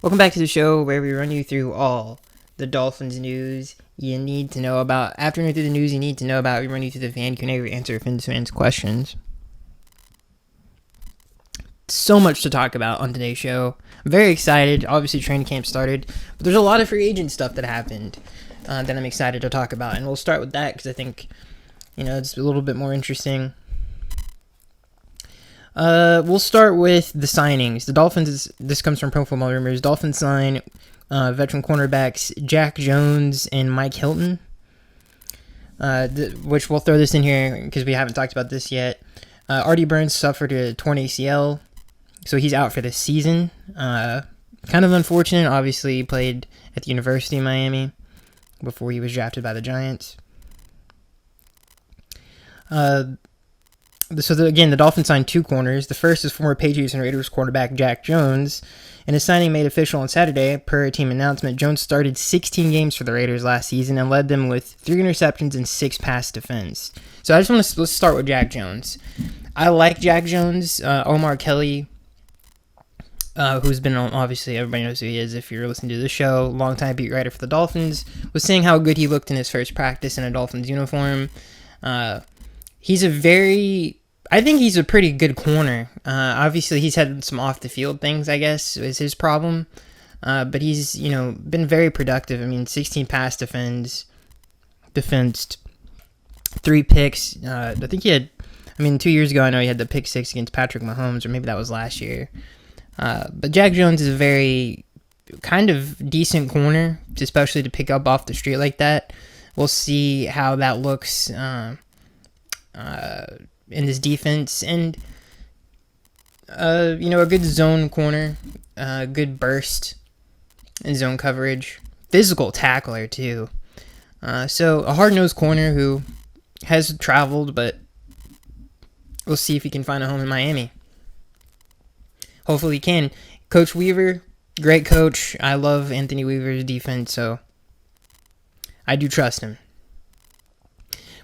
Welcome back to the show where we run you through all the Dolphins news you need to know about. After running through the news you need to know about, we run you through the fan Q&A, we answer fans' questions. So much to talk about on today's show. I'm very excited. Obviously, training camp started, but there's a lot of free agent stuff that happened that I'm excited to talk about. And we'll start with that because I think, it's a little bit more interesting. We'll start with the signings. The Dolphins, this comes from Pro Football Rumors. Dolphins sign veteran cornerbacks Jack Jones and Mike Hilton, which we'll throw this in here because we haven't talked about this yet. Artie Burns suffered a torn ACL, so he's out for the season. Kind of unfortunate. Obviously, he played at the University of Miami before he was drafted by the Giants. The Dolphins signed two corners. The first is former Patriots and Raiders quarterback Jack Jones. In a signing made official on Saturday, per a team announcement, Jones started 16 games for the Raiders last season and led them with 3 interceptions and 6 pass defense. So let's start with Jack Jones. I like Jack Jones. Omar Kelly, who's been on, obviously everybody knows who he is if you're listening to the show, longtime beat writer for the Dolphins, was saying how good he looked in his first practice in a Dolphins uniform. I think he's a pretty good corner. Obviously, he's had some off-the-field things, I guess, is his problem. But he's, been very productive. I mean, 16 pass defensed, 3 picks. I think 2 years ago, I know he had the pick 6 against Patrick Mahomes, or maybe that was last year. But Jack Jones is a very kind of decent corner, especially to pick up off the street like that. We'll see how that looks in this defense, and a good zone corner, good burst and zone coverage, physical tackler too. So a hard-nosed corner who has traveled, but we'll see if he can find a home in Miami. Hopefully he can. Coach Weaver, great coach. I love Anthony Weaver's defense, so I do trust him.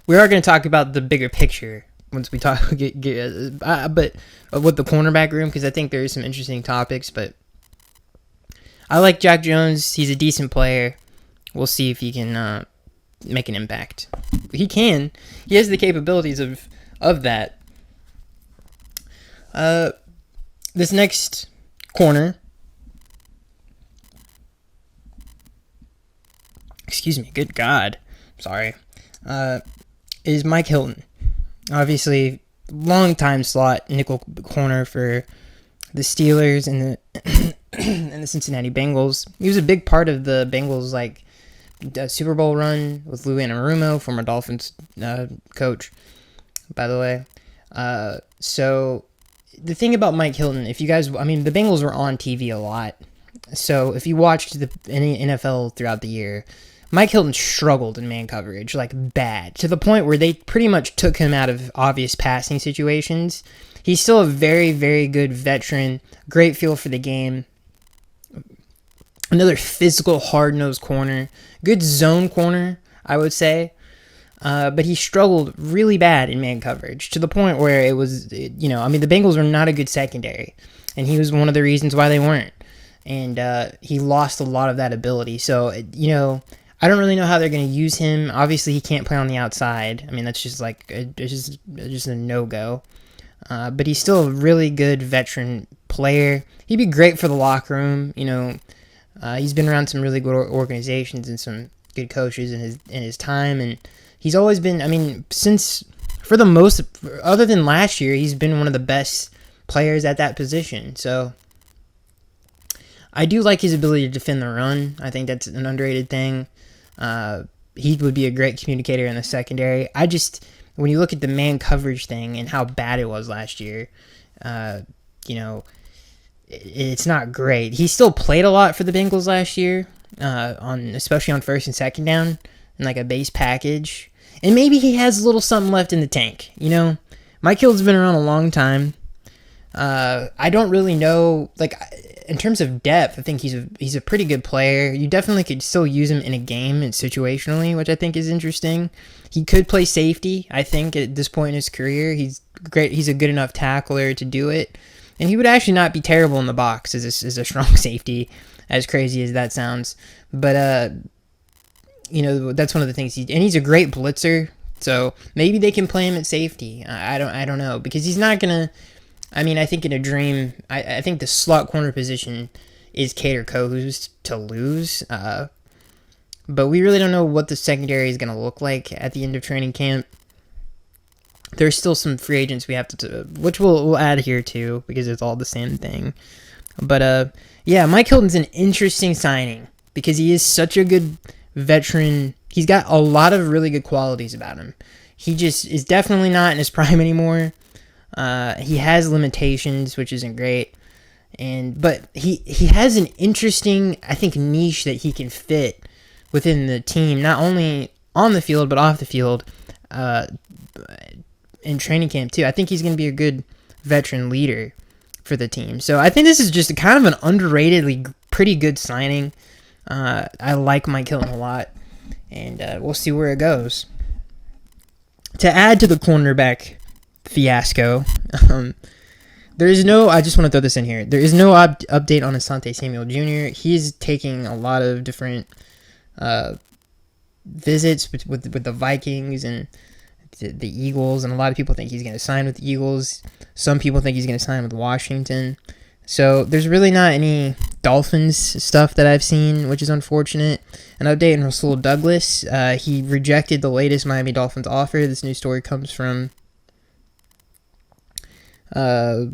We are going to talk about the bigger picture once we talk, but with the cornerback room, because I think there is some interesting topics. But I like Jack Jones. He's a decent player. We'll see if he can make an impact. He can. He has the capabilities of that. This next corner. Excuse me. Good God. Sorry. Is Mike Hilton. Obviously, long-time slot nickel corner for the Steelers and the Cincinnati Bengals. He was a big part of the Bengals' Super Bowl run with Lou Anarumo, former Dolphins coach, by the way. So the thing about Mike Hilton, the Bengals were on TV a lot. So if you watched any NFL throughout the year, Mike Hilton struggled in man coverage, bad, to the point where they pretty much took him out of obvious passing situations. He's still a very, very good veteran, great feel for the game. Another physical, hard-nosed corner, good zone corner, I would say. But he struggled really bad in man coverage, to the point where it was, the Bengals were not a good secondary, and he was one of the reasons why they weren't. And he lost a lot of that ability. So, I don't really know how they're going to use him. Obviously, he can't play on the outside. That's just just a no-go. But he's still a really good veteran player. He'd be great for the locker room. He's been around some really good organizations and some good coaches in his time, and he's always been. Other than last year, he's been one of the best players at that position. So I do like his ability to defend the run. I think that's an underrated thing. He would be a great communicator in the secondary. When you look at the man coverage thing and how bad it was last year, it's not great. He still played a lot for the Bengals last year, especially on first and second down, in a base package. And maybe he has a little something left in the tank. Mike Hilton's been around a long time. I don't really know, in terms of depth, I think he's a pretty good player. You definitely could still use him in a game and situationally, which I think is interesting. He could play safety, I think, at this point in his career. He's great. He's a good enough tackler to do it. And he would actually not be terrible in the box as a strong safety. as crazy as that sounds. But that's one of the things he's a great blitzer. So maybe they can play him at safety. I don't know, because he's not gonna. I mean, I think in a dream, I think the slot corner position is Cater Kohu's to lose. But we really don't know what the secondary is gonna look like at the end of training camp. There's still some free agents we have to which we'll add here too, because it's all the same thing. But yeah, Mike Hilton's an interesting signing because he is such a good veteran. He's got a lot of really good qualities about him. He just is definitely not in his prime anymore. He has limitations, which isn't great. But he has an interesting, I think, niche that he can fit within the team, not only on the field but off the field, in training camp too. I think he's going to be a good veteran leader for the team. So I think this is just kind of an underratedly pretty good signing. I like Mike Hilton a lot, and we'll see where it goes. To add to the cornerback fiasco, there is no. I just want to throw this in here. There is no update on Asante Samuel Jr. He's taking a lot of different visits with the Vikings and the Eagles, and a lot of people think he's going to sign with the Eagles. Some people think he's going to sign with Washington. So there's really not any Dolphins stuff that I've seen, which is unfortunate. An update on Rasul Douglas. He rejected the latest Miami Dolphins offer. This news story comes from I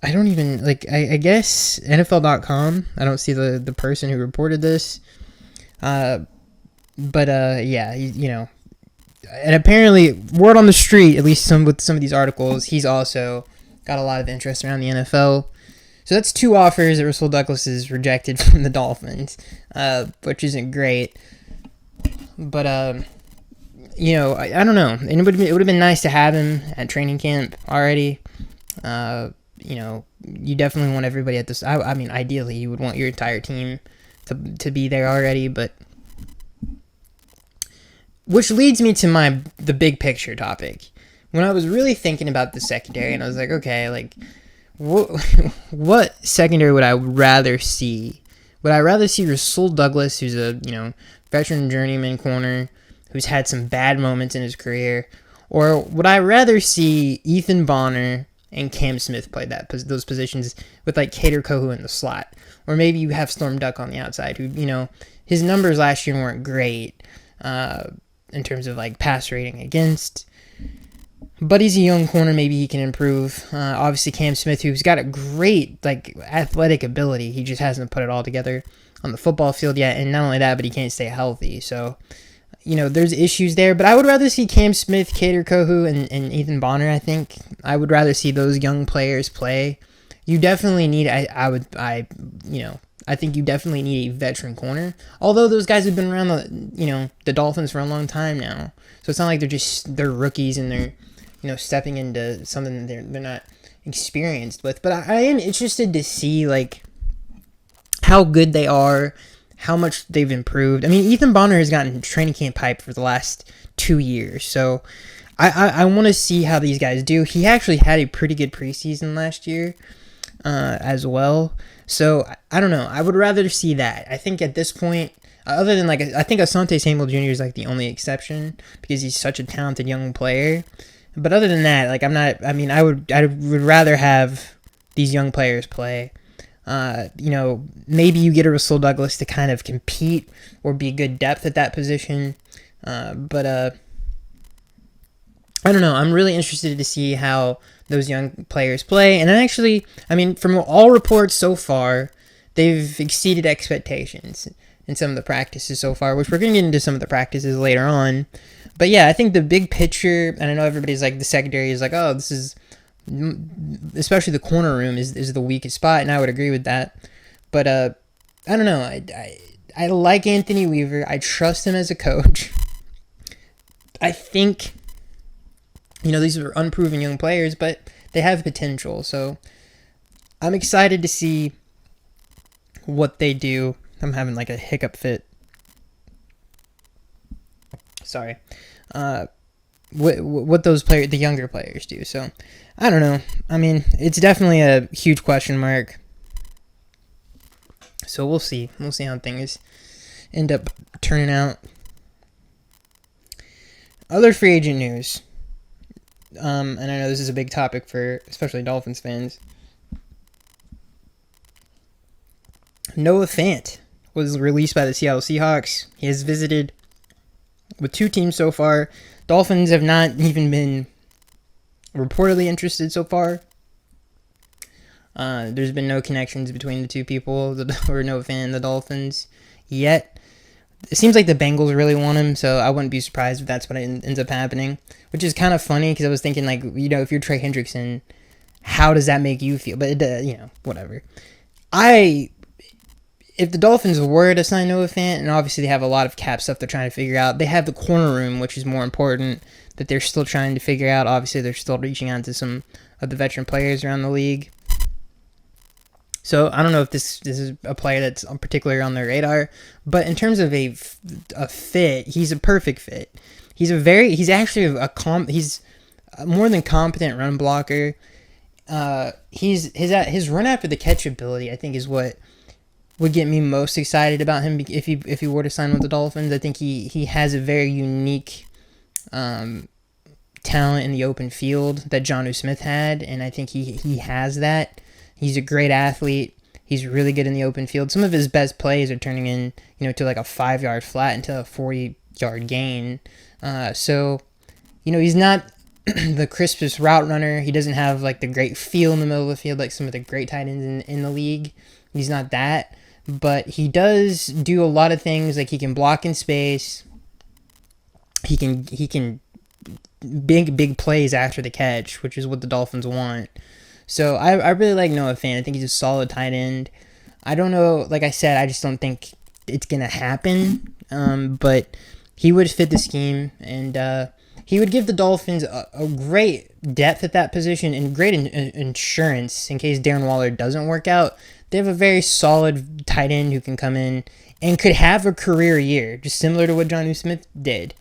don't even, I guess NFL.com. I don't see the person who reported this. Yeah, and apparently, word on the street, at least with some of these articles, he's also got a lot of interest around the NFL. So that's 2 offers that Rasul Douglas is rejected from the Dolphins, which isn't great. But, I don't know. And it would have been nice to have him at training camp already. You definitely want everybody at this. I mean, ideally, you would want your entire team to be there already, but. Which leads me to the big picture topic. When I was really thinking about the secondary, and I was like, okay, what secondary would I rather see? Would I rather see Rasul Douglas, who's a veteran journeyman corner, who's had some bad moments in his career, or would I rather see Ethan Bonner and Cam Smith play those positions with Cater Kohu in the slot, or maybe you have Storm Duck on the outside, who his numbers last year weren't great. In terms of pass rating against, but he's a young corner. Maybe he can improve. Obviously, Cam Smith, who's got a great athletic ability, he just hasn't put it all together on the football field yet. And not only that, but he can't stay healthy. So, there's issues there. But I would rather see Cam Smith, Cater Kohu, and Ethan Bonner. I think I would rather see those young players play. You definitely need. I think you definitely need a veteran corner. Although those guys have been around the Dolphins for a long time now, so it's not like they're rookies and they're stepping into something that they're not experienced with. But I am interested to see how good they are, how much they've improved. I mean, Ethan Bonner has gotten training camp hype for the last 2 years, so I want to see how these guys do. He actually had a pretty good preseason last year as well. So, I don't know. I would rather see that. I think at this point, other than I think Asante Samuel Jr. is the only exception because he's such a talented young player. But other than that, I would rather have these young players play. Maybe you get a Rasul Douglas to kind of compete or be good depth at that position. But I don't know. I'm really interested to see how those young players play. And actually, from all reports so far, they've exceeded expectations in some of the practices so far, which we're going to get into some of the practices later on. But yeah, I think the big picture, and I know everybody's the secondary is oh, this is, especially the corner room is the weakest spot, and I would agree with that. But I don't know. I like Anthony Weaver. I trust him as a coach. I think these are unproven young players, but they have potential. So I'm excited to see what they do. I'm having a hiccup fit. Sorry. What those players, the younger players, do. So I don't know. It's definitely a huge question mark. So we'll see. We'll see how things end up turning out. Other free agent news. And I know this is a big topic for especially Dolphins fans. Noah Fant was released by the Seattle Seahawks. He has visited with 2 teams so far. Dolphins have not even been reportedly interested so far. There's been no connections between the 2 people, or Noah Fant and the Dolphins, yet. It seems like the Bengals really want him, so I wouldn't be surprised if that's what ends up happening, which is kind of funny because I was thinking, like, if you're Trey Hendrickson, how does that make you feel? But, whatever. If the Dolphins were to sign Noah Fant, and obviously they have a lot of cap stuff they're trying to figure out, they have the corner room, which is more important, that they're still trying to figure out. Obviously, they're still reaching out to some of the veteran players around the league. So I don't know if this is a player that's particularly on their radar, but in terms of a fit, he's a perfect fit. He's actually he's a more than competent run blocker. His run after the catch ability, I think, is what would get me most excited about him if he were to sign with the Dolphins. I think he has a very unique talent in the open field that Jonnu Smith had, and I think he has that. He's a great athlete. He's really good in the open field. Some of his best plays are turning in, to like a 5-yard flat into a 40-yard gain. So, he's not the crispest route runner. He doesn't have like the great feel in the middle of the field like some of the great tight ends in the league. He's not that, but he does do a lot of things. Like he can block in space. He can big plays after the catch, which is what the Dolphins want. So I really like Noah Fant. I think he's a solid tight end. I don't know, like I said, I just don't think it's going to happen. But he would fit the scheme, and he would give the Dolphins a great depth at that position and great insurance in case Darren Waller doesn't work out. They have a very solid tight end who can come in and could have a career year, just similar to what Jonnu Smith did.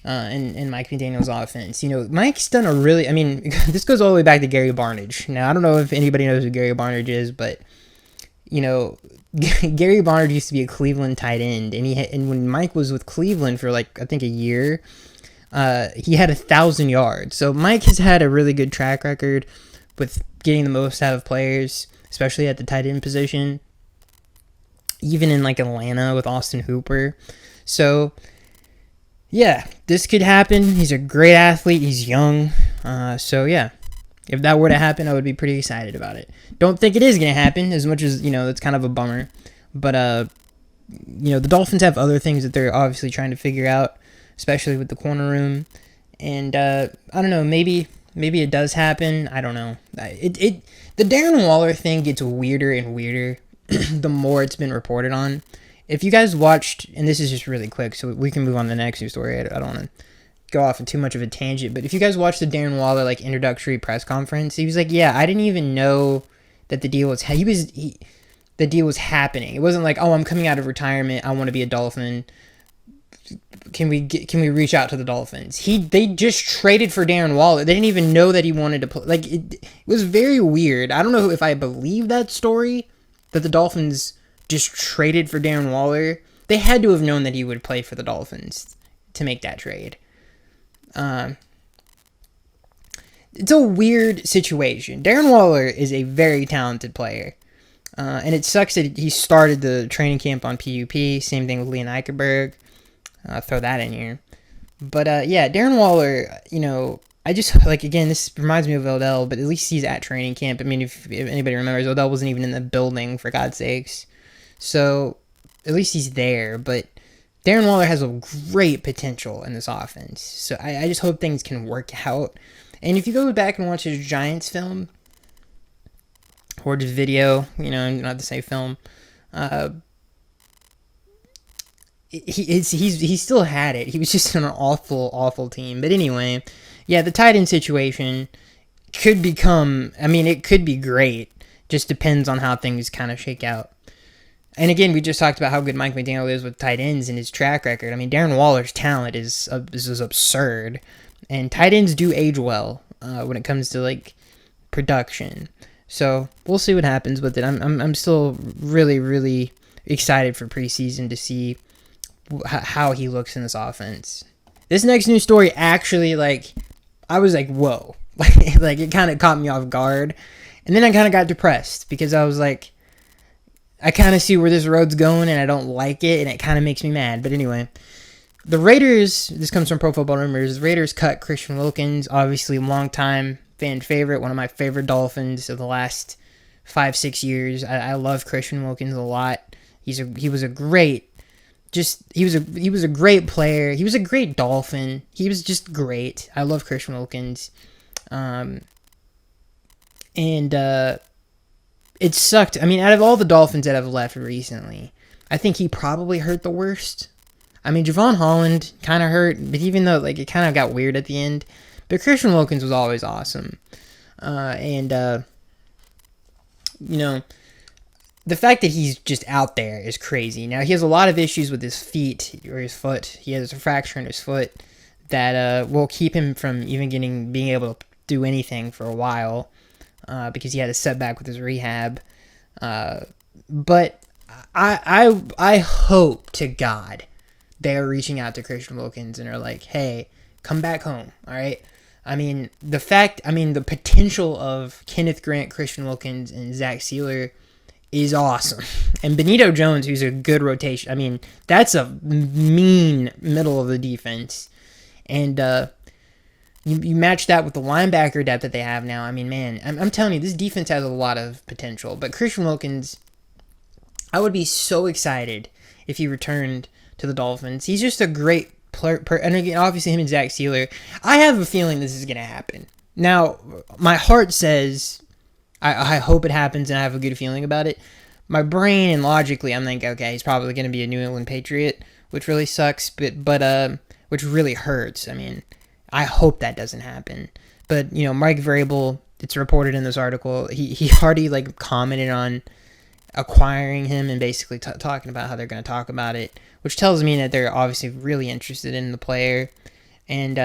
In Mike McDaniel's offense. Mike's done this goes all the way back to Gary Barnidge. Now, I don't know if anybody knows who Gary Barnidge is, but, Gary Barnidge used to be a Cleveland tight end, and when Mike was with Cleveland for, I think a year, he had 1,000 yards. So Mike has had a really good track record with getting the most out of players, especially at the tight end position, even in, Atlanta with Austin Hooper. So yeah, this could happen. He's a great athlete. He's young. So, yeah, if that were to happen, I would be pretty excited about it. Don't think it is going to happen as much as, it's kind of a bummer. But, the Dolphins have other things that they're obviously trying to figure out, especially with the corner room. And, I don't know, maybe it does happen. I don't know. The Darren Waller thing gets weirder and weirder the more it's been reported on. If you guys watched, and this is just really quick, so we can move on to the next news story. I don't want to go off on too much of a tangent, but if you guys watched the Darren Waller introductory press conference, he was like, "Yeah, I didn't even know that the deal was the deal was happening. It wasn't like, oh, I'm coming out of retirement, I want to be a Dolphin. Can we reach out to the Dolphins?" They just traded for Darren Waller. They didn't even know that he wanted to play. It was very weird. I don't know if I believe that story that the Dolphins just traded for Darren Waller. They had to have known that he would play for the Dolphins to make that trade. It's a weird situation. Darren Waller is a very talented player. And it sucks that he started the training camp on PUP. Same thing with Leon Eichenberg. Throw that in here. But, yeah, Darren Waller, I just, again, this reminds me of Odell, but at least he's at training camp. I mean, if anybody remembers, Odell wasn't even in the building, for God's sakes. So, at least he's there, but Darren Waller has a great potential in this offense. So, I just hope things can work out. And if you go back and watch his Giants film, or just video, not to say film, he still had it. He was just on an awful team. But anyway, yeah, the tight end situation could become, it could be great. Just depends on how things kind of shake out. And again, we just talked about how good Mike McDaniel is with tight ends and his track record. Darren Waller's talent is absurd. And tight ends do age well when it comes to, production. So, we'll see what happens with it. I'm still really, really excited for preseason to see how he looks in this offense. This next news story actually, like, I was like, whoa. Like, it kind of caught me off guard. And then I kind of got depressed because I was like, I kind of see where this road's going and I don't like it, and it kind of makes me mad. But anyway, the Raiders, this comes from Pro Football Rumors, the Raiders cut Christian Wilkins, obviously a long-time fan favorite, one of my favorite Dolphins of the last 5-6 years. I love Christian Wilkins a lot. He was a great player. He was a great Dolphin. He was just great. I love Christian Wilkins. It sucked. I mean, out of all the Dolphins that have left recently, I think he probably hurt the worst. I mean, Javon Holland kind of hurt, but even though, like, it kind of got weird at the end, but Christian Wilkins was always awesome. You know, the fact that he's just out there is crazy. Now, he has a lot of issues with his feet or his foot. He has a fracture in his foot that will keep him from even being able to do anything for a while because he had a setback with his rehab. But I hope to God they're reaching out to Christian Wilkins and are like, hey, come back home, all right? I mean, the potential of Kenneth Grant, Christian Wilkins, and Zach Sealer is awesome. And Benito Jones, who's a good rotation. I mean, that's a mean middle of the defense. And you match that with the linebacker depth that they have now. I mean, man, I'm telling you, this defense has a lot of potential. But Christian Wilkins, I would be so excited if he returned to the Dolphins. He's just a great player. And again, obviously him and Zach Sealer. I have a feeling this is going to happen. Now, my heart says I hope it happens and I have a good feeling about it. My brain and logically, I'm thinking, okay, he's probably going to be a New England Patriot, which really sucks, but which really hurts. I mean, I hope that doesn't happen. But, you know, Mike Vrabel, it's reported in this article, he already, like, commented on acquiring him and basically talking about how they're going to talk about it, which tells me that they're obviously really interested in the player, and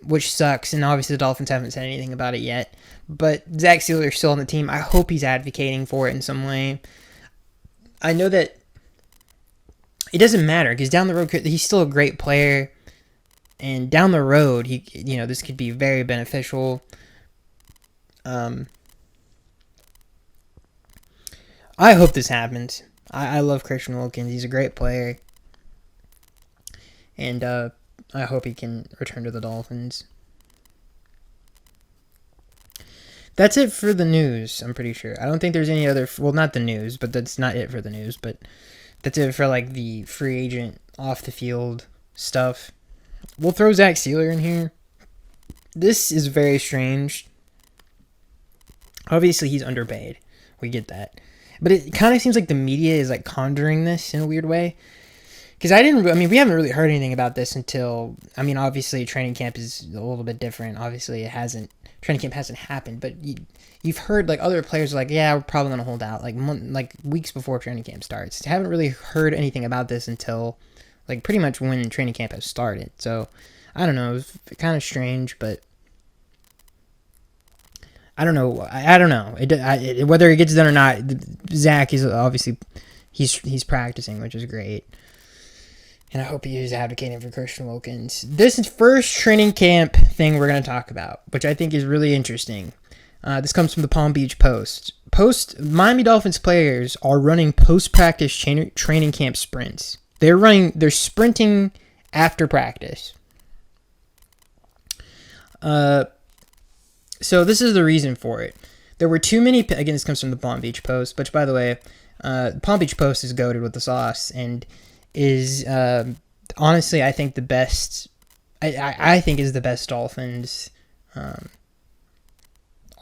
which sucks. And obviously the Dolphins haven't said anything about it yet. But Zach Sealer is still on the team. I hope he's advocating for it in some way. I know that it doesn't matter because down the road he's still a great player, and down the road this could be very beneficial. I hope this happens. I love Christian Wilkins. He's a great player. And I hope he can return to the Dolphins. That's it for the news, I'm pretty sure. I don't think there's any other... Well, not the news, but that's not it for the news. But that's it for, like, the free agent, off-the-field stuff. We'll throw Zach Sealer in here. This is very strange. Obviously, he's underpaid. We get that. But it kind of seems like the media is, like, conjuring this in a weird way. Because we haven't really heard anything about this until... I mean, obviously, training camp is a little bit different. Obviously, training camp hasn't happened. But you've heard, like, other players are like, yeah, we're probably going to hold out. Like weeks before training camp starts. I haven't really heard anything about this until, like, pretty much when training camp has started. So, I don't know. It was kind of strange, but... I don't know. I don't know. Whether it gets done or not, Zach is obviously... He's practicing, which is great. And I hope he is advocating for Christian Wilkins. This is first training camp thing we're going to talk about, which I think is really interesting. This comes from the Palm Beach Post. Miami Dolphins players are running post-practice training camp sprints. They're sprinting after practice. So this is the reason for it. There were too many... Again, this comes from the Palm Beach Post, which, by the way, Palm Beach Post is goated with the sauce and is honestly, I think, the best... I think is the best Dolphins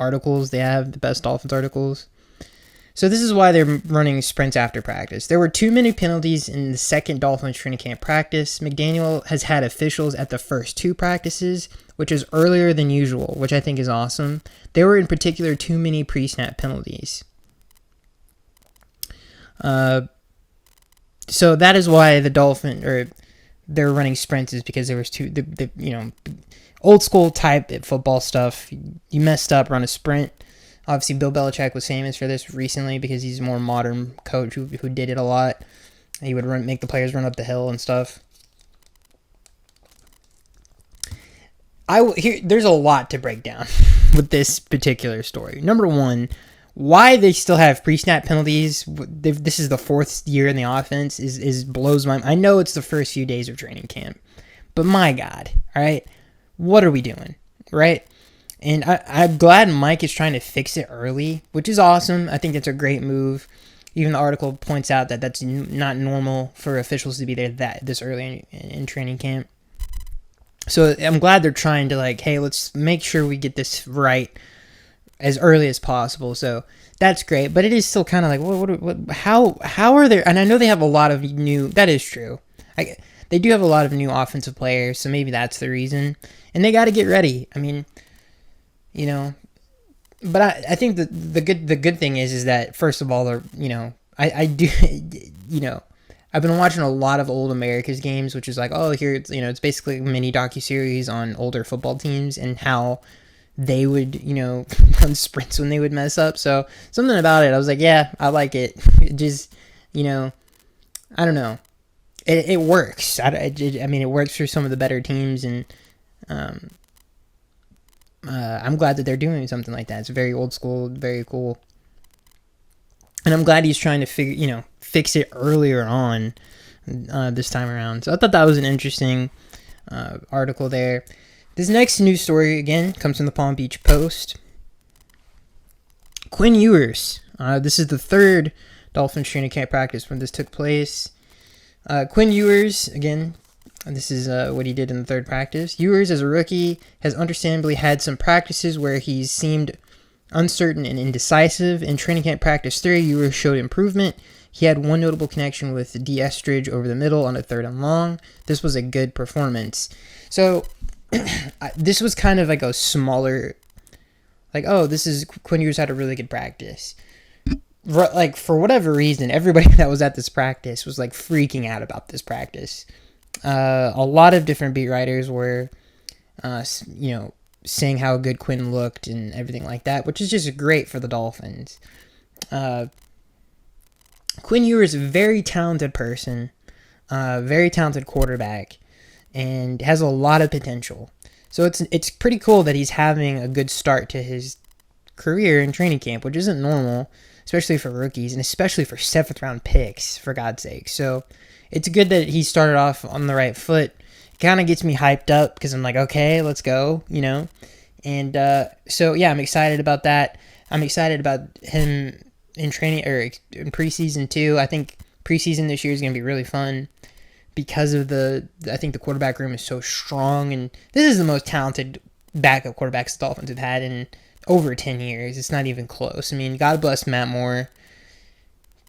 articles. They have the best Dolphins articles. So this is why they're running sprints after practice. There were too many penalties in the second Dolphins training camp practice. McDaniel has had officials at the first two practices, which is earlier than usual, which I think is awesome. There were in particular too many pre-snap penalties. So that is why they're running sprints, is because there was old school type football stuff. You messed up, run a sprint. Obviously, Bill Belichick was famous for this recently because he's a more modern coach who did it a lot. He would make the players run up the hill and stuff. There's a lot to break down with this particular story. Number one, why they still have pre-snap penalties. This is the fourth year in the offense is blows my mind. I know it's the first few days of training camp, but my God, all right, what are we doing, right? And I'm glad Mike is trying to fix it early, which is awesome. I think that's a great move. Even the article points out that that's not normal for officials to be there this early in training camp. So I'm glad they're trying to like, hey, let's make sure we get this right as early as possible. So that's great, but it is still kind of like, how are there? And I know they have a lot of new. That is true. They do have a lot of new offensive players, so maybe that's the reason. And they got to get ready. I mean, you know, but I think the good thing is that first of all, they're, you know, I do, you know. I've been watching a lot of old America's games, which is like, oh, here, you know, it's basically a mini docuseries on older football teams and how they would, you know, run sprints when they would mess up. So something about it, I was like, yeah, I like it. It just, you know, I don't know. It works. I mean, it works for some of the better teams, and I'm glad that they're doing something like that. It's very old school, very cool. And I'm glad he's trying to fix it earlier on this time around. So I thought that was an interesting article there. This next news story, again, comes from the Palm Beach Post. Quinn Ewers. This is the third Dolphins training camp practice when this took place. Quinn Ewers, again, this is what he did in the third practice. Ewers, as a rookie, has understandably had some practices where he's seemed uncertain and indecisive. In training camp practice 3, Ewers showed improvement. He had one notable connection with D. Estridge over the middle on a 3rd and long. This was a good performance. So this was kind of like a smaller, like, oh, this is Quinn Ewers had a really good practice. Like, for whatever reason, everybody that was at this practice was like freaking out about this practice. A lot of different beat writers were, you know, saying how good Quinn looked and everything like that, which is just great for the Dolphins. Quinn Ewers is a very talented person, very talented quarterback, and has a lot of potential. So it's pretty cool that he's having a good start to his career in training camp, which isn't normal, especially for rookies, and especially for 7th round picks, for God's sake. So it's good that he started off on the right foot. Kind of gets me hyped up because I'm like, okay, let's go, you know. And so yeah, I'm excited about that. I'm excited about him in training or in preseason too. I think preseason this year is going to be really fun because of I think the quarterback room is so strong, and this is the most talented backup quarterbacks the Dolphins have had in over 10 years. It's not even close. I mean, God bless Matt Moore,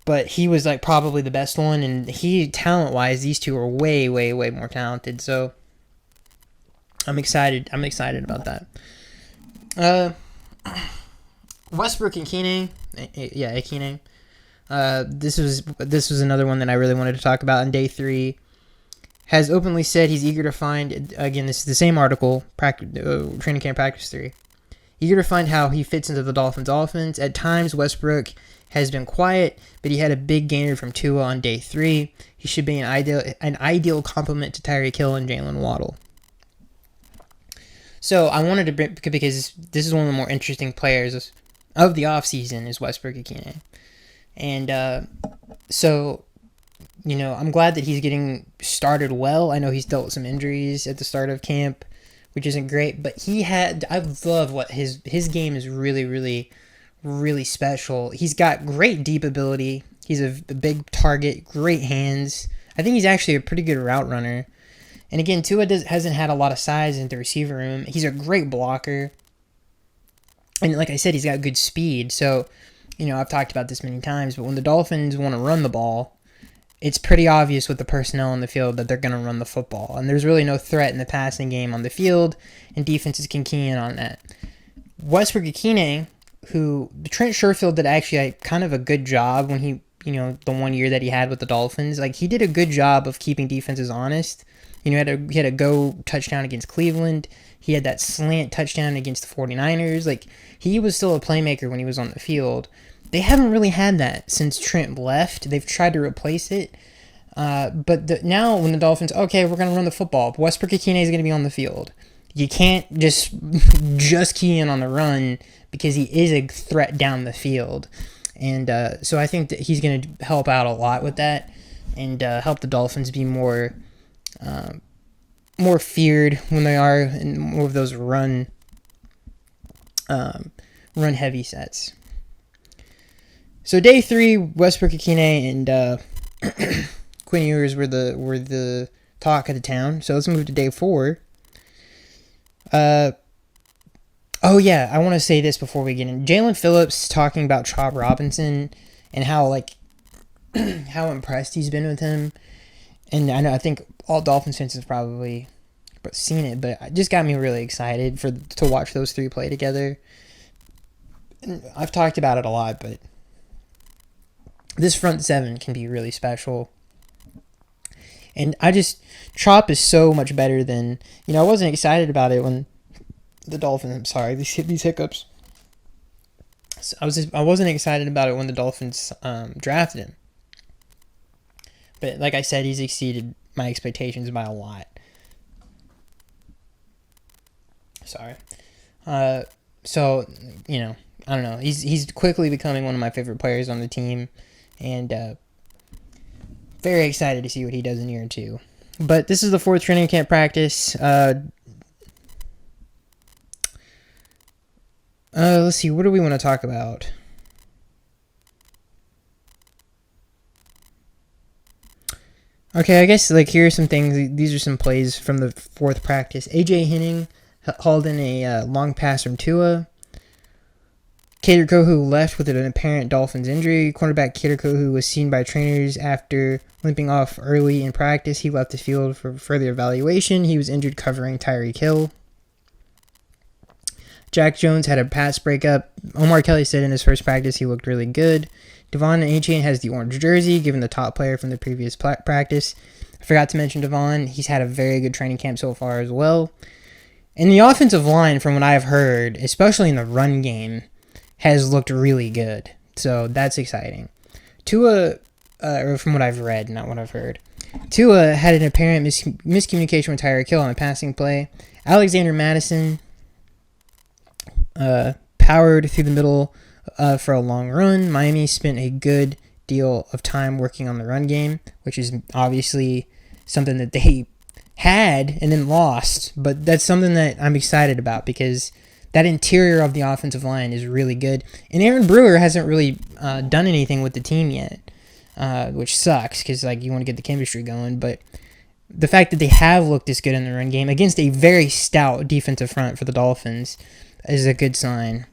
but he was like probably the best one, and talent-wise, these two are way, way, way more talented. So I'm excited. I'm excited about that. Westbrook and Keenan. Yeah, Keenan. This was another one that I really wanted to talk about on day 3. Has openly said he's eager to find, again, this is the same article, training camp practice 3. Eager to find how he fits into the Dolphins offense. At times, Westbrook has been quiet, but he had a big gainer from Tua on day 3. He should be an ideal complement to Tyreek Hill and Jalen Waddle. So I wanted to bring, because this is one of the more interesting players of the offseason, is Westbrook Ikine. And so, you know, I'm glad that he's getting started well. I know he's dealt with some injuries at the start of camp, which isn't great, but I love what his game is really, really, really special. He's got great deep ability. He's a big target, great hands. I think he's actually a pretty good route runner. And again, Tua hasn't had a lot of size in the receiver room. He's a great blocker. And like I said, he's got good speed. So, you know, I've talked about this many times, but when the Dolphins want to run the ball, it's pretty obvious with the personnel on the field that they're going to run the football. And there's really no threat in the passing game on the field, and defenses can key in on that. Westbrook Ikine, who Trent Sherfield did actually kind of a good job when he, you know, the 1 year that he had with the Dolphins. Like, he did a good job of keeping defenses honest. he had a go touchdown against Cleveland. He had that slant touchdown against the 49ers. Like, he was still a playmaker when he was on the field. They haven't really had that since Trent left. They've tried to replace it. But now when the Dolphins, okay, we're going to run the football. Westbrook-Ikine is going to be on the field. You can't just key in on the run because he is a threat down the field. And so I think that he's going to help out a lot with that and help the Dolphins be more feared when they are in more of those run heavy sets. So day 3, Westbrook-Ikine and Quinn Ewers were the talk of the town. So let's move to day 4. Oh yeah, I want to say this before we get in. Jalen Phillips talking about Chop Robinson and how how impressed he's been with him. And I think all Dolphins fans have probably seen it, but it just got me really excited to watch those 3 play together. And I've talked about it a lot, but this front 7 can be really special. And Chop is so much better than, I wasn't excited about it when the Dolphins, I'm sorry, these hiccups. So I wasn't excited about it when the Dolphins drafted him. But like I said, he's exceeded my expectations by a lot. Sorry. So, I don't know. He's quickly becoming one of my favorite players on the team. And very excited to see what he does in year 2. But this is the 4th training camp practice. Let's see. What do we want to talk about? Okay, I guess here are some things. These are some plays from the 4th practice. AJ Henning hauled in a long pass from Tua. Kader Kohu left with an apparent Dolphins injury. Cornerback Kader Kohu was seen by trainers after limping off early in practice. He left the field for further evaluation. He was injured covering Tyreek Hill. Jack Jones had a pass breakup. Omar Kelly said in his first practice he looked really good. Devon Achane has the orange jersey, given the top player from the previous practice. I forgot to mention Devon. He's had a very good training camp so far as well. And the offensive line, from what I've heard, especially in the run game, has looked really good. So that's exciting. Tua, or from what I've read, not what I've heard. Tua had an apparent miscommunication with Tyreek Hill on a passing play. Alexander Madison powered through the middle for a long run. Miami spent a good deal of time working on the run game, which is obviously something that they had and then lost. But that's something that I'm excited about because that interior of the offensive line is really good. And Aaron Brewer hasn't really done anything with the team yet, which sucks because you want to get the chemistry going. But the fact that they have looked this good in the run game against a very stout defensive front for the Dolphins is a good sign.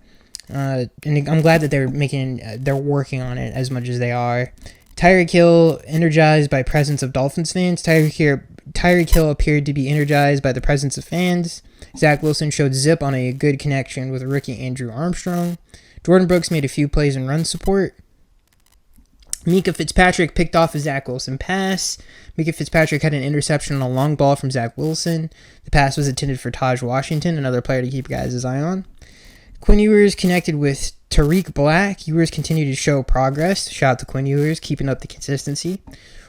And I'm glad that they're working on it as much as they are. Tyreek Hill energized by presence of Dolphins fans. Tyreek Hill appeared to be energized by the presence of fans. Zach Wilson showed zip on a good connection with rookie Andrew Armstrong. Jordan Brooks made a few plays in run support. Mika Fitzpatrick picked off a Zach Wilson pass. Mika Fitzpatrick had an interception on a long ball from Zach Wilson. The pass was intended for Taj Washington, another player to keep guys' eye on. Quinn Ewers connected with Tariq Black. Ewers continued to show progress. Shout out to Quinn Ewers, keeping up the consistency.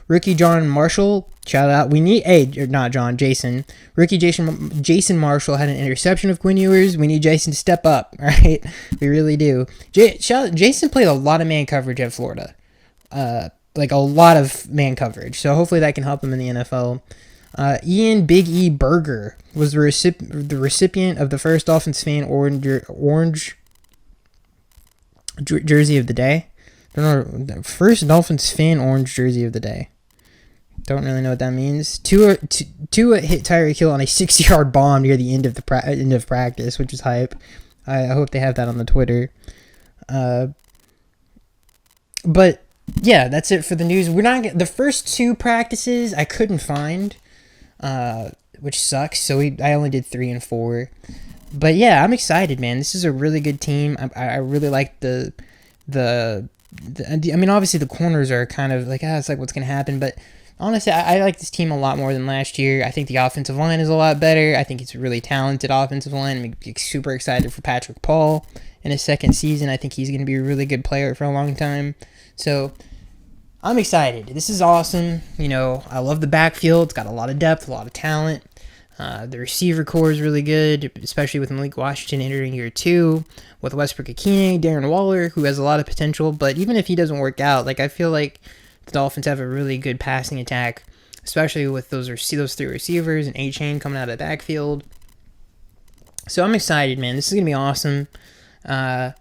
Rookie John Marshall, shout out. Jason. Rookie Jason Marshall had an interception of Quinn Ewers. We need Jason to step up, right? We really do. Jason played a lot of man coverage at Florida. A lot of man coverage. So hopefully that can help him in the NFL. Ian Big E Berger was the recipient of the first Dolphins fan orange jersey of the day. The first Dolphins fan orange jersey of the day. Don't really know what that means. Tua hit Tyreek Hill on a 60-yard bomb near the end of practice, which is hype. I hope they have that on the Twitter. But yeah, that's it for the news. The first 2 practices I couldn't find, which sucks. So I only did 3 and 4. But yeah, I'm excited, man. This is a really good team. I really like I mean, obviously the corners are kind of it's what's going to happen, but honestly, I like this team a lot more than last year. I think the offensive line is a lot better. I think it's a really talented offensive line. I'm super excited for Patrick Paul in his second season. I think he's going to be a really good player for a long time. So I'm excited. This is awesome. I love the backfield. It's got a lot of depth, a lot of talent. The receiver core is really good, especially with Malik Washington entering year 2, with Westbrook-Ikine, Darren Waller, who has a lot of potential. But even if he doesn't work out, I feel like the Dolphins have a really good passing attack, especially with those 3 receivers and A-Chain coming out of the backfield. So I'm excited, man. This is gonna be awesome. And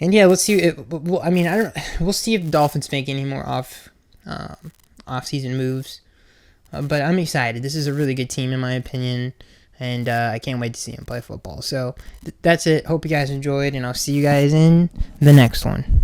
yeah, let's see. We'll see if the Dolphins make any more off-season moves. But I'm excited. This is a really good team in my opinion, and I can't wait to see them play football. So that's it. Hope you guys enjoyed, and I'll see you guys in the next one.